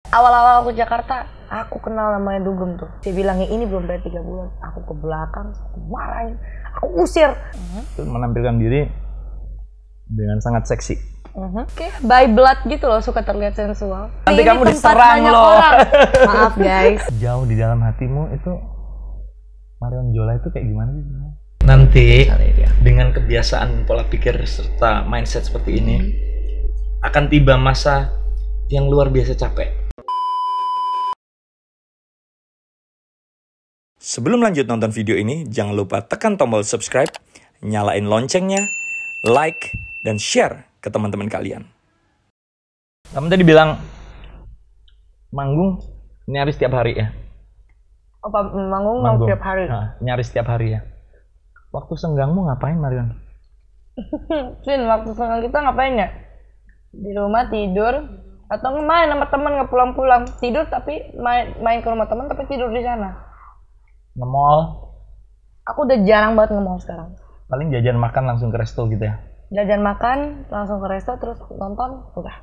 Awal-awal aku Jakarta, aku kenal namanya Dugem tuh. Dia bilangnya ini belum dari 3 bulan. Aku ke belakang, aku marahin, aku usir. Menampilkan diri dengan sangat seksi. Kayak by blood gitu loh, suka terlihat sensual. Nanti ini kamu diserang loh. Maaf guys. Jauh di dalam hatimu itu Marion Jola itu kayak gimana sih sebenarnya? Nanti dengan kebiasaan pola pikir serta mindset seperti ini akan tiba masa yang luar biasa capek. Sebelum lanjut nonton video ini, jangan lupa tekan tombol subscribe, nyalain loncengnya, like, dan share ke teman-teman kalian. Kamu tadi bilang manggung nyaris tiap hari ya? Apa manggung tiap hari? Nah, nyaris tiap hari ya. Waktu senggangmu ngapain, Marion? Sin, waktu senggang kita ngapain ya? Di rumah tidur atau main sama teman, nggak pulang-pulang. Tidur tapi main ke rumah teman tapi tidur di sana. Nge-mall? Aku udah jarang banget nge-mall sekarang. Paling jajan makan langsung ke resto gitu ya? Jajan makan langsung ke resto terus nonton, udah.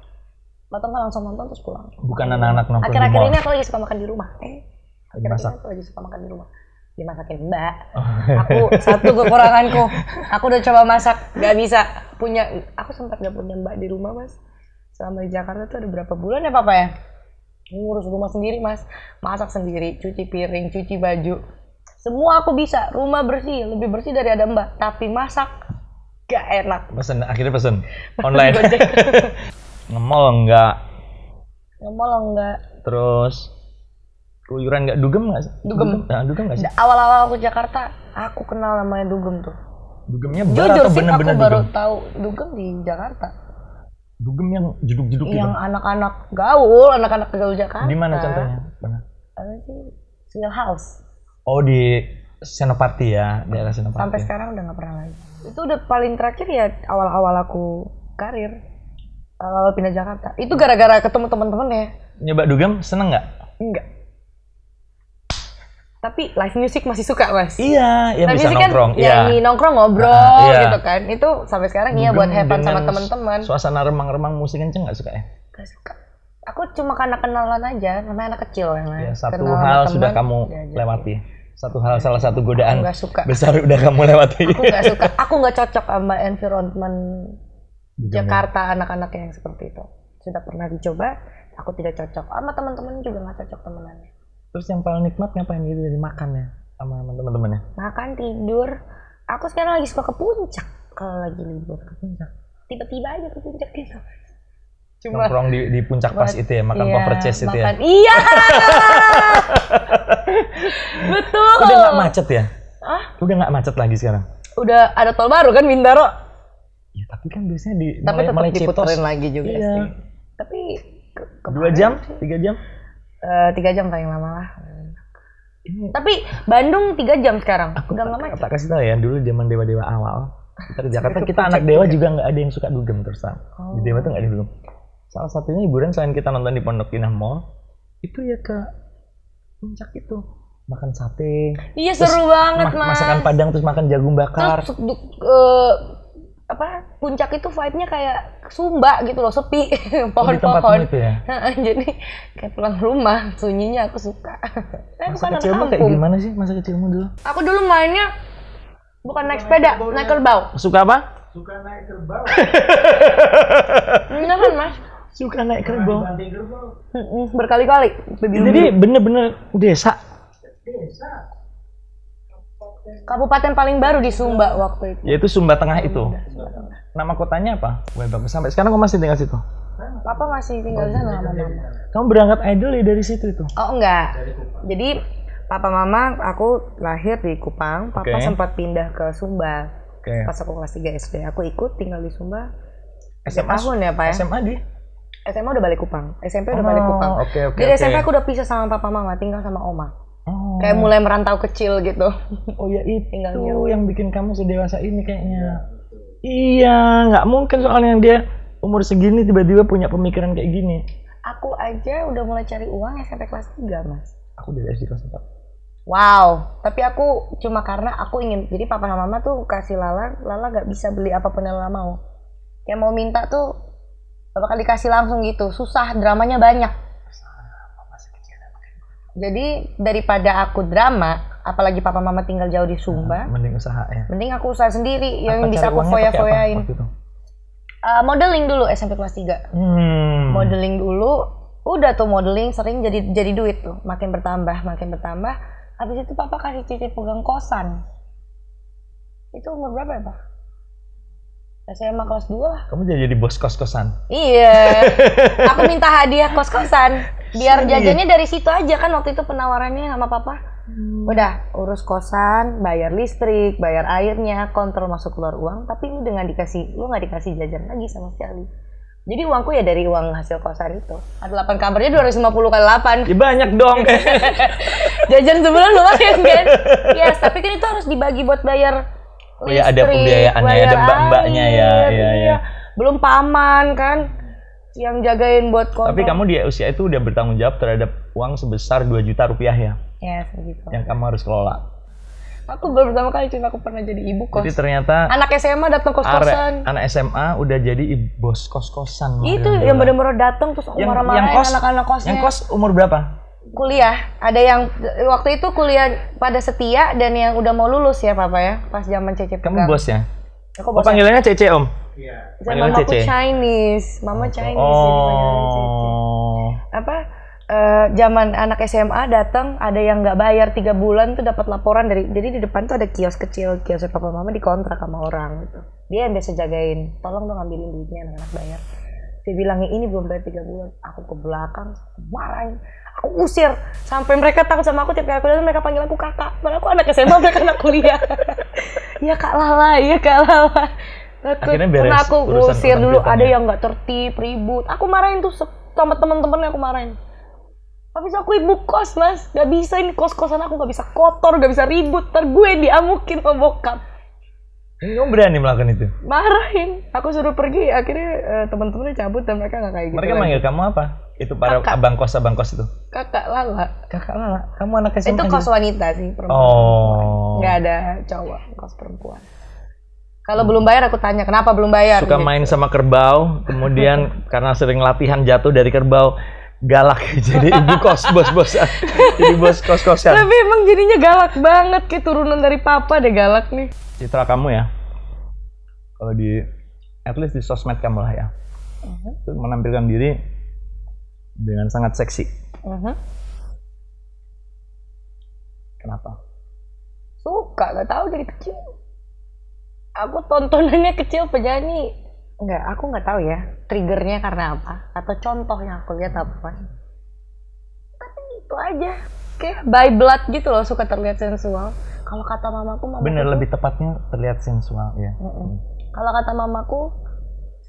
Nonton kan langsung nonton terus pulang. Bukan anak-anak nongkrong di mall? Akhir-akhir ini aku lagi suka makan di rumah. Masak? Aku lagi suka makan di rumah. Dimasakin mbak. Aku satu kekuranganku. Aku udah coba masak, gak bisa. Aku sempat gak punya mbak di rumah mas. Selama di Jakarta tuh ada berapa bulan ya papa ya? Ngurus rumah sendiri mas. Masak sendiri, cuci piring, cuci baju. Semua aku bisa. Rumah bersih, lebih bersih dari ada mbak. Tapi masak gak enak. Akhirnya pesen online. Nge-mall enggak? Nge-mall enggak. Terus keluyuran nggak? Dugem nggak sih? Dugem. Nah, Dugem nggak sih? Awal-awal aku Jakarta, aku kenal namanya Dugem tuh. Dugemnya bar atau bener-bener aku baru Dugem? tahu Dugem di Jakarta. Dugem yang jeduk-jeduk gitu? Yang anak-anak gaul Jakarta. Di mana contohnya? Mana? Ada sih, Swell House. Oh, di Senopati ya, daerah Senopati. Sampai sekarang udah nggak pernah lagi. Itu udah paling terakhir ya awal-awal aku karir. Awal pindah Jakarta. Itu gara-gara ketemu teman-teman ya. Nyoba Dugem, seneng nggak? Enggak. Tapi live music masih suka mas. Iya, yang live bisa kan nongkrong. nyanyi, nongkrong, ngobrol iya. gitu kan. Itu sampai sekarang iya buat have fun sama teman-teman. Suasana remang-remang musik kenceng nggak suka ya? Gak suka. Aku cuma karena kenalan aja, namanya anak kecil yang ya, satu hal sudah kamu lewati. Satu hal, salah satu godaan suka. besar udah kamu lewati. Aku nggak suka. Aku nggak cocok sama environment Jakarta anak-anak yang seperti itu. Sudah pernah dicoba, aku tidak cocok. Sama teman-teman juga nggak cocok temenannya. Terus yang paling nikmat ngapain gitu dari makan ya sama teman-temannya? Makan, tidur. Aku sekarang lagi suka ke puncak kalau lagi libur. Ke puncak? Tiba-tiba aja ke puncak gitu. Cuma nongkrong di puncak pas itu ya, makan cover chest itu ya? Iya! Betul! Udah nggak macet ya? Hah? Udah nggak macet lagi sekarang? Udah ada tol baru kan, Bintaro? Ya tapi kan biasanya tapi tetap diputerin lagi juga sih. Tapi 2 jam? 3 jam? 3 jam paling lama lah. Tapi Bandung 3 jam sekarang. Aku udah nggak macet. Tak kasih tau ya, dulu zaman dewa-dewa awal. Kita di Jakarta kita anak dewa juga nggak ada yang suka Dugem terus. Di dewa tuh nggak ada Dugem. Salah satunya hiburan selain kita nonton di Pondok Indah Mall, itu ya ke puncak itu. Makan sate. Iya seru banget mas. Masakan Padang terus makan jagung bakar. Terus puncak itu vibe-nya kayak Sumba gitu loh, sepi, pohon-pohon. Itu ya? Jadi kayak pulang rumah, sunyinya aku suka. Masa kecilmu kayak gimana sih masa kecilmu dulu? Aku dulu mainnya bukan naik sepeda, naik kerbau. Suka apa? Suka naik kerbau. Beneran mas? Suka naik kerbau. Berkali-kali. Jadi bener-bener desa? Desa. Kabupaten paling baru di Sumba waktu itu. Yaitu Sumba Tengah itu. Nama kotanya apa? Sampai sekarang kamu masih tinggal situ? Papa masih tinggal di sana sama mama. Kamu berangkat idol ya dari situ itu? Oh enggak. Jadi papa mama aku lahir di Kupang. Papa sempat pindah ke Sumba. Pas aku kelas 3 SD. Aku ikut tinggal di Sumba. SMA tahun ya Pak ya? SMA di? SMA udah balik Kupang. SMP udah balik Kupang. Jadi SMP aku udah pisah sama papa mama, tinggal sama oma. Kayak mulai merantau kecil gitu. Oh ya itu yang bikin kamu sedewasa ini kayaknya. Iya, nggak mungkin soalnya dia umur segini tiba-tiba punya pemikiran kayak gini. Aku aja udah mulai cari uang SMP kelas 3 mas. Aku dari SD kelas 4. Wow, tapi aku cuma karena aku ingin. Jadi papa sama mama tuh kasih Lala nggak bisa beli apapun yang Lala mau. Yang mau minta tuh bakal dikasih langsung gitu. Susah, dramanya banyak. Jadi daripada aku drama, apalagi papa mama tinggal jauh di Sumba, Mending usaha ya. mending aku usaha sendiri yang Apa bisa cari aku uangnya pakai apa foya-foyain. waktu itu? Modeling dulu SMP kelas 3. Modeling dulu, udah tuh modeling sering jadi duit tuh, makin bertambah. Habis itu papa kasih cici pegang kosan. Itu umur berapa ya, Pak? SMA kelas 2 lah. Kamu jadi bos kos-kosan? Iya. Aku minta hadiah kos-kosan. Biar jajannya dari situ aja kan waktu itu penawarannya sama papa. Udah, urus kosan, bayar listrik, bayar airnya, kontrol masuk keluar uang, tapi lu nggak dikasih jajan lagi sama sekali. Jadi uangku ya dari uang hasil kosan itu. Ada 8 kamarnya 250 kali 8. Ya banyak dong. Jajan sebulan lumayan kan? Yes, tapi kan itu harus dibagi buat bayar Oh ya ada pembiayaannya, ada mbak-mbaknya ya. Iya. Belum paman kan yang jagain buat kontrol. Tapi kamu di usia itu udah bertanggung jawab terhadap uang sebesar 2 juta rupiah ya? Ya, segitu. Yang kamu harus kelola. Aku baru pertama kali aku pernah jadi ibu kos. Jadi ternyata anak SMA datang kos-kosan. Anak SMA udah jadi bos kos-kosan. Itu yang bener-bener datang terus aku marah-marahin anak-anak kosnya. Yang kos umur berapa? Kuliah. Ada yang waktu itu kuliah pada setia dan yang udah mau lulus ya papa ya. Pas zaman Cece pegang. Kamu bosnya? Aku bosnya. Panggilannya Cece om? Iya. Mama aku Chinese. Mama Chinese jadi panggilannya Cece. Zaman anak SMA datang ada yang nggak bayar 3 bulan tuh dapat laporan jadi di depan tuh ada kios kecil, kiosnya papa mama dikontrak sama orang gitu. Dia yang biasa jagain, tolong dong ambilin duitnya anak-anak bayar. Dia bilangnya ini belum bayar 3 bulan. Aku ke belakang marahin, aku usir sampai mereka takut sama aku. Tiap kali aku datang mereka panggil aku kakak, padahal aku anak SMA, mereka anak kuliah. Ya Kak Lala. Akhirnya beres. Karena aku usir dulu, ada ya? yang nggak tertib, ribut. Aku marahin tuh sama temen-temennya, aku marahin. Habis aku ibu kos mas, gak bisa ini kos-kosan aku gak bisa kotor, gak bisa ribut, ntar gue diamukin sama bokap. Ini kamu berani melakukan itu? Marahin, aku suruh pergi, akhirnya teman-temannya cabut dan mereka gak kayak gitu. Mereka manggil kamu apa? Itu para abang kos itu? Kakak Lala. Kamu anak SMA? Itu kos wanita sih, perempuan. Oh. Gak ada cowok, kos perempuan. Kalau belum bayar aku tanya, kenapa belum bayar? Suka main sama kerbau, kemudian karena sering latihan jatuh dari kerbau, galak jadi ibu kos bos-bosan. Jadi bos kos-kosan. Tapi emang jadinya galak banget, kayak turunan dari papa deh galak nih. Citra kamu ya, kalau di at least di sosmed kamu lah ya, itu menampilkan diri dengan sangat seksi. Kenapa? Suka, gak tahu dari kecil. Aku tontonannya kecil penyanyi. Enggak, aku nggak tahu ya triggernya karena apa atau contohnya aku lihat apa mas. Tapi itu aja kayak by blood gitu loh, suka terlihat sensual. Kalau kata mamaku bener lebih tepatnya terlihat sensual ya. Kalau kata mamaku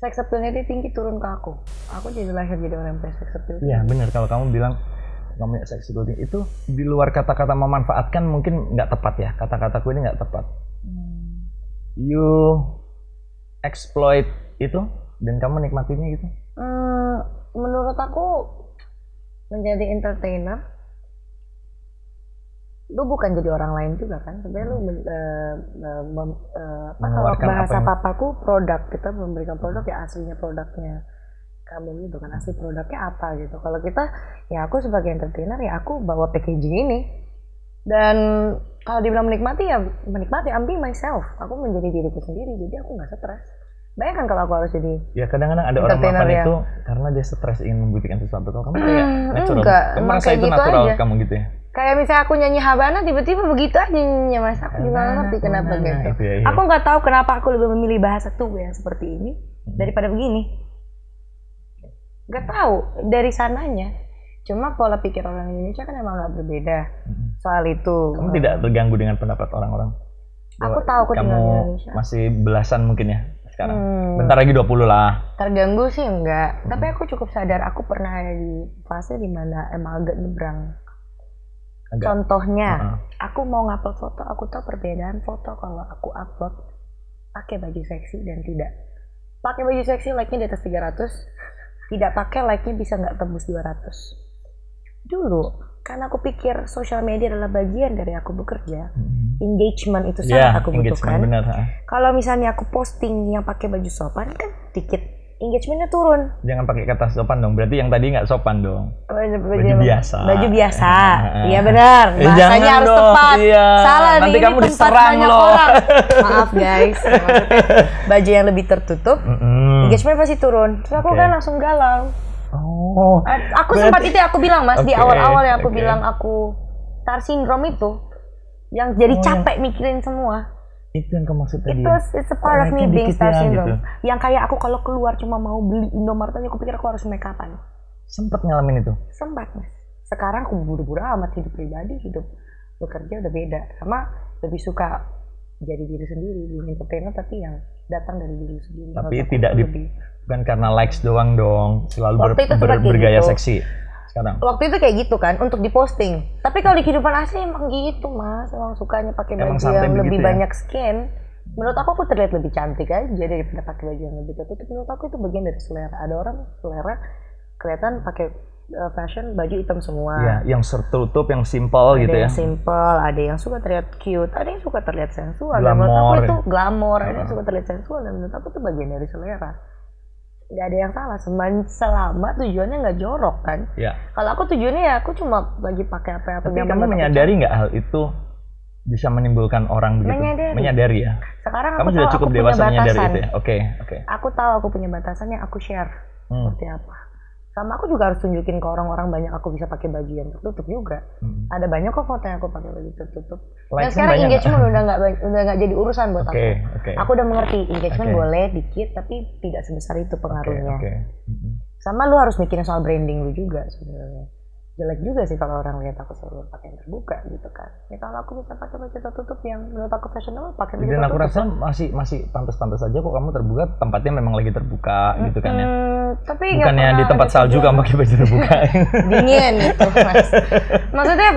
sex appeal-nya tinggi turun ke aku. Aku jadi lahir jadi orang yang punya sex appeal. Iya bener, kalau kamu bilang kamu punya sex appeal itu di luar kata-kata memanfaatkan mungkin nggak tepat ya, kata-kataku ini nggak tepat. You exploit itu dan kamu nikmatinya gitu? Menurut aku menjadi entertainer lu bukan jadi orang lain juga kan sebenarnya. Lu kalau bahasa papaku produk, kita memberikan produk ya aslinya produknya kamu gitu kan, asli produknya apa gitu. Kalau kita ya aku sebagai entertainer ya aku bawa packaging ini, dan kalau dibilang menikmati ya menikmati, I'm being myself, aku menjadi diriku sendiri, jadi aku nggak stres. Bayangkan kalau aku harus jadi. Ya kadang-kadang ada orang melakukan itu karena dia stres ingin membuktikan sesuatu. Kalau kamu kayak natural, enggak, kamu merasa itu gitu natural aja. Kamu gitu ya? Kayak misalnya aku nyanyi Habana tiba-tiba begitu aja nyanyinya mas, aku juga nggak ngerti kenapa gitu. Itu ya, iya. Aku nggak tahu kenapa aku lebih memilih bahasa tuh yang seperti ini daripada begini. Nggak tahu dari sananya. Cuma pola pikir orang Indonesia kan emang nggak berbeda soal itu. Kamu tidak terganggu dengan pendapat orang-orang? Aku tahu aku tinggal di Indonesia. Masih belasan mungkin ya sekarang. Bentar lagi 20 lah. Terganggu sih enggak. Tapi aku cukup sadar aku pernah ada di fase dimana emang agak nyebrang. Contohnya, aku mau ngupload foto, aku tahu perbedaan foto kalau aku upload pakai baju seksi dan tidak. Pakai baju seksi like-nya di atas 300, tidak pakai like-nya bisa nggak tembus 200. Dulu, karena aku pikir sosial media adalah bagian dari aku bekerja, engagement itu sangat aku butuhkan. Kalau misalnya aku posting yang pakai baju sopan kan dikit engagementnya turun. Jangan pakai kata sopan dong. Berarti yang tadi nggak sopan dong. Baju biasa. Baju biasa. Iya benar. Bahasanya jangan harus dong. tepat. Iya. Salah nih. Nanti Ini kamu tempat diserang banyak loh. orang. Maaf guys. Maksudnya baju yang lebih tertutup, engagement pasti turun. Terus aku kan langsung galau. Oh. Aku sempat itu aku bilang Mas di Oke, awal-awal yang aku oke. bilang aku star syndrome itu, yang jadi capek mikirin semua. Itu yang kamu maksud tadi. It's a part of me being dikit star ya, syndrome. gitu. Yang kayak aku kalau keluar cuma mau beli Indomaret aja, aku pikir aku harus make upan. Sempet ngalamin itu. Sempat Mas. Sekarang aku buru-buru amat hidup pribadi, hidup bekerja udah beda. Sama lebih suka jadi diri sendiri, di entertainer tapi yang datang dari diri sendiri. Tapi Menurut aku tidak itu di lebih. bukan karena likes doang dong. Selalu Waktu itu sempat kayak bergaya gitu. seksi. Sekarang. Waktu itu kayak gitu kan untuk diposting. Tapi kalau di kehidupan asli emang gitu Mas, emang sukanya pakai Emang baju santai yang lebih begitu ya? banyak skin. Menurut aku terlihat lebih cantik aja daripada pakai baju yang lebih tertutup. Menurut aku itu bagian dari selera. Ada orang selera kelihatan pakai fashion baju hitam semua. Ya, yang tertutup, yang simple Ada gitu ya. yang simple, ada yang suka terlihat cute, ada yang suka terlihat sensual. Dan Glamor. menurut aku itu glamor, ada yang suka terlihat sensual. Dan menurut aku itu bagian dari selera. Gak ada yang salah, selama tujuannya nggak jorok kan. Ya. Kalau aku tujuannya ya aku cuma lagi pakai apa-apa. Tapi yang kamu menurut aku menyadari nggak hal itu bisa menimbulkan orang begitu? Menyadari. ya. Sekarang Kamu aku sudah tahu cukup aku dewasa punya menyadari batasan. itu ya. Oke. Aku tahu aku punya batasan yang aku share seperti apa. Sama aku juga harus tunjukin ke orang-orang banyak aku bisa pakai baju yang tertutup juga. Ada banyak kok foto yang aku pakai baju tertutup. Dan Likes-nya sekarang banyak engagement udah nggak jadi urusan buat aku. Oke. Aku udah mengerti engagement Oke. boleh dikit tapi tidak sebesar itu pengaruhnya. Oke. Sama lu harus mikirin soal branding lu juga sebenarnya. Jelek juga sih kalau orang lihat aku selalu pakai yang terbuka gitu kan. Ya kalau aku bisa pakai baju tertutup yang menurut aku fashionable, pakai baju Dan aku tertutup. rasa masih pantas-pantas aja kok kamu terbuka, tempatnya memang lagi terbuka gitu kan ya. Tapi nggak Bukannya pernah di tempat ada salju tujuan. kamu pakai baju terbuka. Dingin gitu Mas. Maksudnya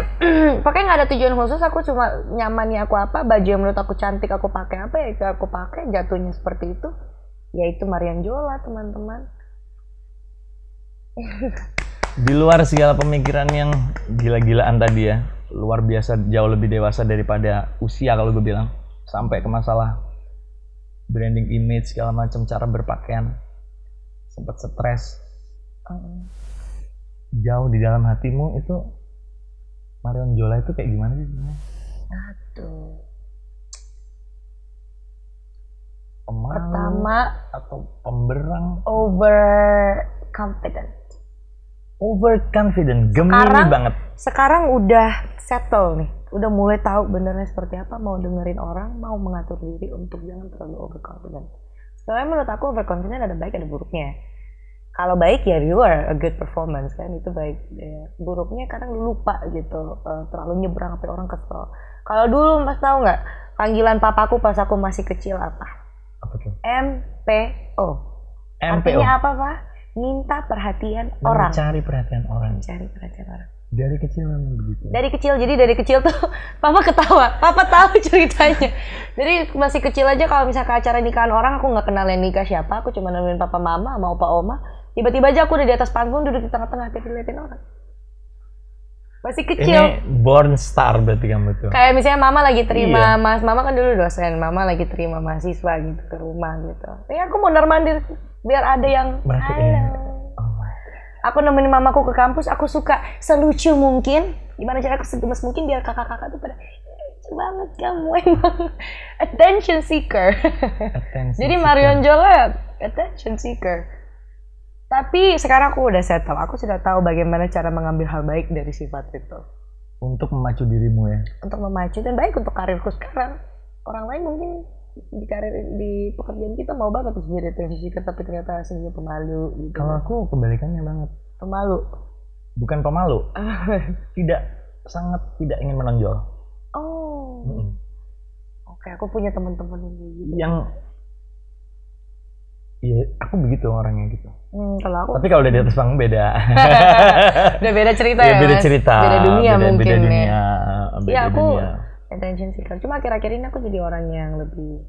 pakai nggak ada tujuan khusus, aku cuma nyamannya aku apa, baju yang menurut aku cantik aku pakai apa ya itu aku pakai, jatuhnya seperti itu. Yaitu Marion Jola teman-teman. Di luar segala pemikiran yang gila-gilaan tadi ya, luar biasa jauh lebih dewasa daripada usia kalau gue bilang, sampai ke masalah branding image segala macam, cara berpakaian, sempat stres. Jauh di dalam hatimu itu Marion Jola itu kayak gimana sih sebenarnya? Aduh. Pemalu Pertama, atau pemberang? Overconfident, Gemini banget. Sekarang udah settle nih, udah mulai tahu benernya seperti apa, mau dengerin orang, mau mengatur diri untuk jangan terlalu overconfident. Soalnya menurut aku overconfident ada baik ada buruknya. Kalau baik ya you are a good performance kan, itu baik. Ya, buruknya kadang lu lupa gitu, terlalu nyebrang sampai orang kesel. Kalau dulu Mas tahu nggak panggilan papaku pas aku masih kecil apa? Apa tuh? MPO. MPO. Artinya apa Pak? Minta perhatian orang. Mencari perhatian orang. Mencari perhatian orang. Dari kecil memang begitu. Jadi dari kecil tuh papa ketawa, papa tahu ceritanya. Jadi masih kecil aja kalau misalnya ke acara nikahan orang aku nggak kenal yang nikah siapa, aku cuma nemenin papa mama sama opa oma. Tiba-tiba aja aku udah di atas panggung duduk di tengah-tengah diliatin orang. Masih kecil. Ini born star berarti kamu tuh. Kayak misalnya mama lagi terima Iya. mama kan dulu dosen, mama lagi terima mahasiswa gitu ke rumah gitu. Ya aku mondar-mandir biar ada yang Merhatiin. halo. Oh, Aku nemenin mamaku ke kampus, aku suka selucu mungkin. Gimana cara aku segemes mungkin biar kakak-kakak tuh pada lucu banget kamu emang attention seeker. Jadi Marion Jola attention seeker. Tapi sekarang aku udah settle, aku sudah tahu bagaimana cara mengambil hal baik dari sifat itu. Untuk memacu dirimu ya. Untuk memacu dan baik untuk karirku sekarang. Orang lain mungkin di pekerjaan kita mau banget terus jadi attention seeker tapi ternyata aslinya pemalu gitu. Kalau aku kebalikannya banget. Pemalu. Bukan pemalu. Sangat tidak ingin menonjol. Oh. Oke, aku punya teman-teman yang kayak gitu. Yang iya, aku begitu orangnya gitu. Kalau aku Tapi kalau udah di atas panggung beda. udah beda cerita Ya, ya, beda Mas? cerita. Beda dunia mungkin beda dunia, ya. beda Ya aku dunia. attention seeker. Cuma akhir-akhir ini aku jadi orang yang lebih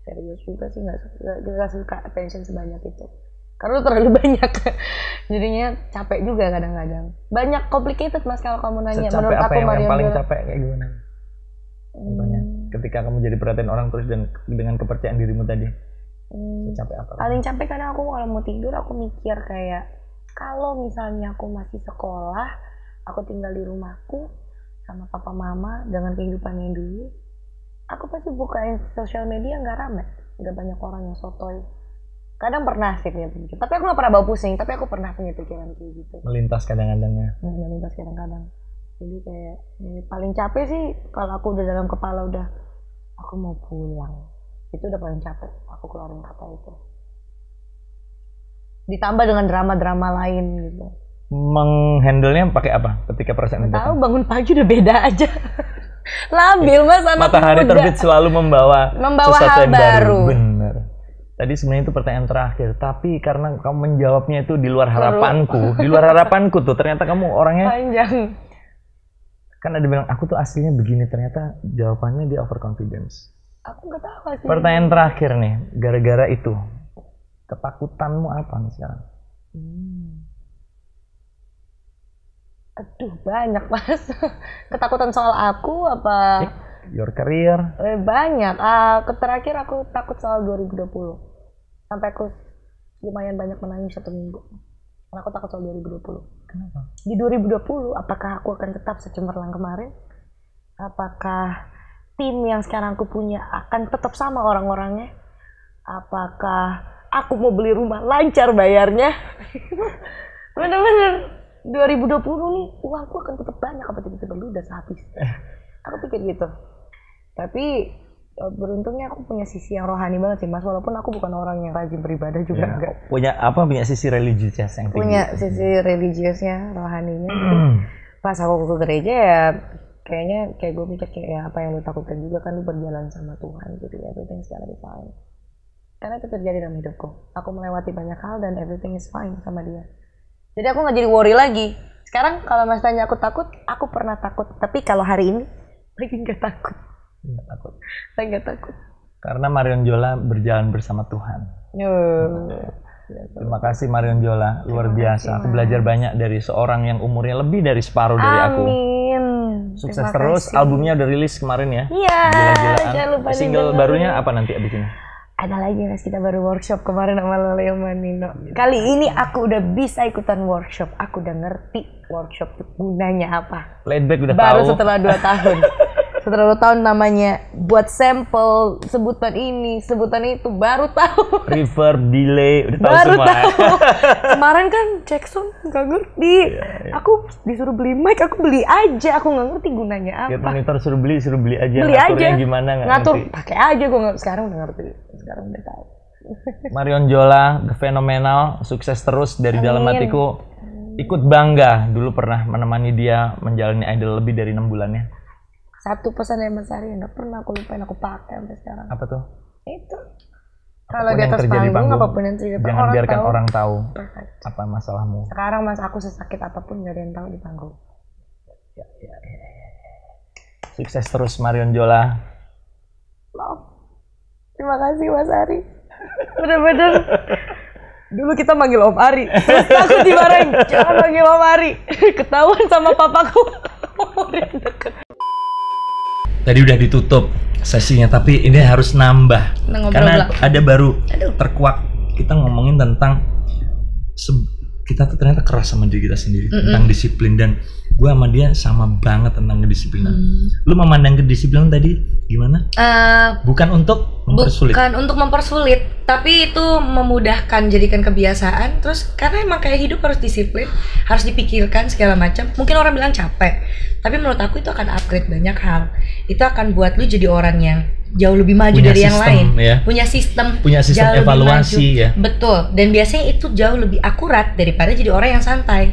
serius juga sih, nggak suka attention sebanyak itu. Karena terlalu banyak. Jadinya capek juga kadang-kadang. Banyak complicated Mas kalau kamu nanya. Secapek Menurut apa aku yang Marion paling Jola. capek kayak gimana? Contohnya, ketika kamu jadi perhatian orang terus dan dengan kepercayaan dirimu tadi. Capek apa? Paling capek karena aku kalau mau tidur aku mikir kayak kalau misalnya aku masih sekolah, aku tinggal di rumahku sama papa mama dengan kehidupannya dulu, aku pasti bukain sosial media nggak rame, nggak banyak orang yang sotoy. Kadang pernah sih punya pikiran, tapi aku nggak pernah bawa pusing, tapi aku pernah punya pikiran kayak gitu. Melintas kadang-kadang ya. Melintas kadang-kadang. Jadi kayak paling capek sih kalau aku udah dalam kepala udah aku mau pulang. Itu udah paling capek, aku keluarin kata itu. Ditambah dengan drama-drama lain gitu. Menghandle-nya pakai apa ketika perasaan itu? Tahu bangun pagi udah beda aja. Labil Mas, anak Matahari muda. terbit selalu membawa sesuatu hal yang baru. Benar. Tadi sebenarnya itu pertanyaan terakhir, tapi karena kamu menjawabnya itu di luar harapanku, tuh ternyata kamu orangnya panjang. Kan ada bilang aku tuh aslinya begini, ternyata jawabannya dia overconfidence. Aku nggak tahu sih. Pertanyaan terakhir nih, gara-gara itu ketakutanmu apa nih sekarang? Aduh banyak Mas. Ketakutan soal aku apa? Your career? Banyak. Terakhir aku takut soal 2020. Sampai aku lumayan banyak menangis 1 minggu. Karena aku takut soal 2020. Kenapa? Di 2020, apakah aku akan tetap secemerlang kemarin? Apakah tim yang sekarang aku punya akan tetap sama orang-orangnya? Apakah aku mau beli rumah lancar bayarnya? Bener-bener 2020 nih uangku akan tetap banyak apa tiba-tiba ludes habis. Aku pikir gitu. Tapi beruntungnya aku punya sisi yang rohani banget sih Mas, walaupun aku bukan orang yang rajin beribadah juga enggak. Punya sisi religius yang tinggi. Punya sisi religiusnya, rohaninya. Pas aku ke gereja ya kayaknya kayak gue mikir kayak ya, apa yang lu takutkan juga kan lu berjalan sama Tuhan gitu ya, everything's gonna be fine. Karena itu terjadi dalam hidupku. Aku melewati banyak hal dan everything is fine sama dia. Jadi aku nggak jadi worry lagi. Sekarang kalau Mas tanya aku takut, aku pernah takut. Tapi kalau hari ini lagi nggak takut. Nggak takut. Saya nggak takut. Karena Marion Jola berjalan bersama Tuhan. Terima kasih Marion Jola, luar biasa. Aku belajar banyak dari seorang yang umurnya lebih dari separuh dari aku. Amin. Sukses terus. Albumnya udah rilis kemarin ya. Iya. Jangan lupa single barunya apa nanti abis ini? Ada lagi Mas, kita baru workshop kemarin sama Leo Manino. Kali ini aku udah bisa ikutan workshop. Aku udah ngerti workshop itu gunanya apa. Laidback udah baru tahu. Setelah 2 tahun. Setelah 2 tahun namanya buat sampel, sebutan ini, sebutan itu, baru tahu. Reverb, delay, udah tahu baru semua. Tahu. Kemarin kan Jackson nggak ngerti. Aku disuruh beli mic, aku beli aja. Aku nggak ngerti gunanya apa. Lihat monitor suruh beli aja. Beli Ngaturnya aja. Gimana nggak ngatur, ngerti. pakai aja gue sekarang udah ngerti. Sekarang udah tahu. Marion Jola, fenomenal, sukses terus dari dalam hatiku. Ikut bangga, dulu pernah menemani dia menjalani Idol lebih dari 6 bulan ya. Satu pesan dari Mas Ari yang gak pernah aku lupain, aku pakai sampai sekarang. Apa tuh? Itu. Kalau di atas panggung, apapun yang terjadi, jangan biarkan orang tahu Perfect. apa masalahmu. Sekarang Mas, aku sesakit apapun gak ada yang tahu di panggung. Ya. Sukses terus Marion Jola. Love. Terima kasih Mas Ari. Bener-bener. Dulu kita manggil Om Ari, terus takut dimarahin. Jangan manggil Om Ari. Ketahuan sama papaku. Tadi udah ditutup sesinya, tapi ini harus nambah. Karena ada baru terkuak. Kita ngomongin tentang kita tuh ternyata keras sama diri kita sendiri tentang disiplin, dan gue sama dia sama banget tentang kedisiplinan. Lu memandang kedisiplinan tadi gimana? Bukan untuk mempersulit. Bukan untuk mempersulit, tapi itu memudahkan, jadikan kebiasaan. Terus karena emang kayak hidup harus disiplin, harus dipikirkan segala macam. Mungkin orang bilang capek, tapi menurut aku itu akan upgrade banyak hal. Itu akan buat lu jadi orang yang jauh lebih maju dari yang lain. Ya. Punya sistem evaluasi ya. Betul. Dan biasanya itu jauh lebih akurat daripada jadi orang yang santai.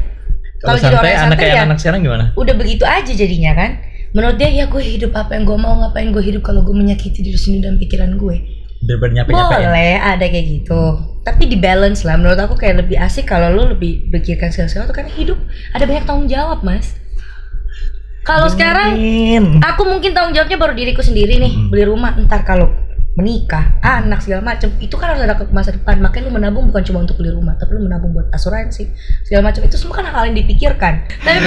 Kalau jadi orang yang santai ya, anak sekarang gimana? Udah begitu aja jadinya kan. Menurut dia ya gue hidup apa yang gue mau, ngapain gue hidup kalau gue menyakiti diri sendiri dan pikiran gue. Boleh ada kayak gitu. Tapi di balance lah. Menurut aku kayak lebih asik kalau lu lebih pikirkan segala sesuatu, karena hidup ada banyak tanggung jawab, Mas. Kalau sekarang aku mungkin tanggung jawabnya baru diriku sendiri nih, beli rumah. Ntar kalau menikah, anak segala macam, itu kan harus ada ke masa depan. Makanya lu menabung bukan cuma untuk beli rumah, tapi lu menabung buat asuransi segala macam. Itu semua kan hal yang dipikirkan. Tapi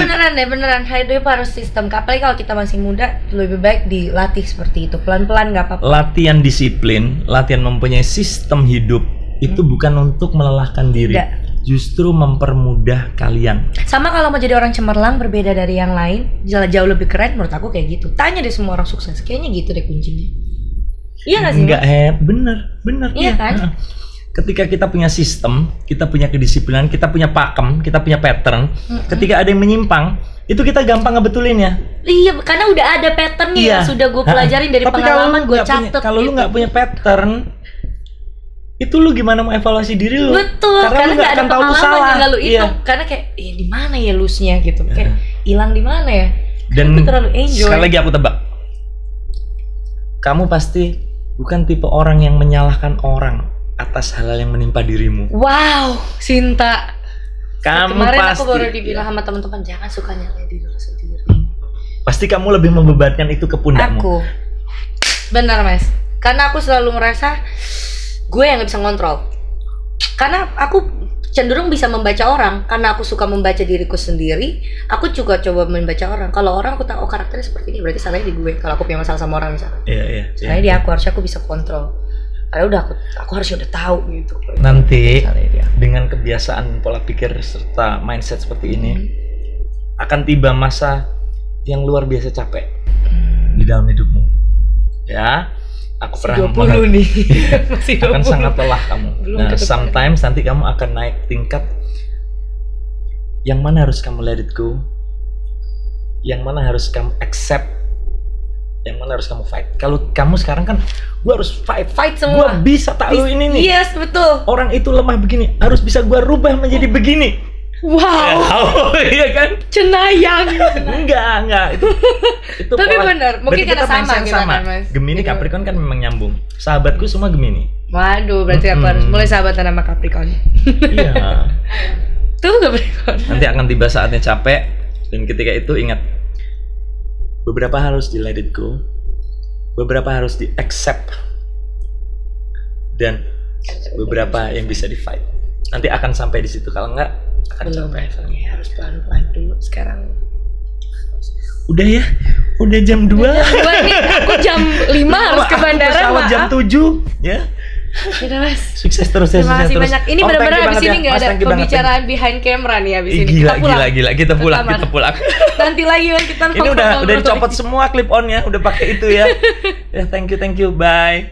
beneran hidup harus sistem. Apalagi kalau kita masih muda, lebih baik dilatih seperti itu, pelan-pelan, nggak apa-apa. Latihan disiplin, latihan mempunyai sistem hidup itu bukan untuk melelahkan diri. Justru mempermudah kalian. Sama kalau mau jadi orang cemerlang, berbeda dari yang lain, jauh lebih keren menurut aku kayak gitu. Tanya deh semua orang sukses, kayaknya gitu deh kuncinya. Iya nggak sih? Enggak, bener. Iya kan? Ketika kita punya sistem, kita punya kedisiplinan, kita punya pakem, kita punya pattern. Ketika ada yang menyimpang, itu kita gampang ngebetulin ya. Iya, karena udah ada patternnya yang sudah gue pelajarin dari pengalaman, gue catet. Kalau lu nggak punya pattern, itu lu gimana mau evaluasi diri lu? Betul, karena lu nggak akan tahu tuh salah. Yang lalu itu, karena kayak, di mana ya loose-nya gitu, kayak hilang di mana ya? Dan terlalu enjoy. Sekali lagi aku tebak, kamu pasti bukan tipe orang yang menyalahkan orang atas hal-hal yang menimpa dirimu. Wow, Sinta. Kamu kemarin pasti. Aku baru dibilang sama teman-teman, jangan suka nyalain diri lu sendiri. Pasti kamu lebih membebankan itu ke pundakmu. Aku, benar mas. Karena aku selalu merasa gue yang nggak bisa ngontrol. Karena aku cenderung bisa membaca orang, karena aku suka membaca diriku sendiri. Aku juga coba membaca orang. Kalau orang aku tahu karakternya seperti ini, berarti salahnya di gue. Kalau aku punya masalah sama orang misalnya, salahnya di aku, harusnya aku bisa kontrol. Karena udah aku harusnya udah tahu gitu. Nanti dengan kebiasaan pola pikir serta mindset seperti ini, akan tiba masa yang luar biasa capek di dalam hidupmu. Ya. Aku pernah 20 nih. Masih 20. Akan sangat lelah kamu. Nah, sometimes nanti kamu akan naik tingkat. Yang mana harus kamu let it go? Yang mana harus kamu accept? Yang mana harus kamu fight? Kalau kamu sekarang kan, gue harus fight semua. Gue bisa tahu ini nih. Yes, betul. Orang itu lemah begini, harus bisa gue rubah menjadi begini. Wow, iya kan? Cenayang. Enggak. Itu tapi benar, mungkin karena sama. Mas. Gemini Capricorn kan memang nyambung. Sahabatku semua Gemini. Waduh, berarti aku harus mulai sahabatan sama Capricorn. Iya. Tuh Capricorn. Nanti akan tiba saatnya capek, dan ketika itu ingat, beberapa harus di let it go, beberapa harus di accept, dan beberapa yang bisa di fight. Nanti akan sampai di situ. Kalau enggak, akan capek. Harus pelan-pelan dulu sekarang. Udah ya, udah jam 2. Nih, aku jam 5 harus ke bandara. Pesawat jam 7 ya. Udah mas. Sukses terus ya. Terima kasih banyak. Ini benar-benar abis ini nggak ada pembicaraan behind camera nih abis ini. Gila. Kita pulang. Nanti lagi mas kita. Ini udah dicopot semua clip onnya, udah pakai itu ya. Ya thank you, bye.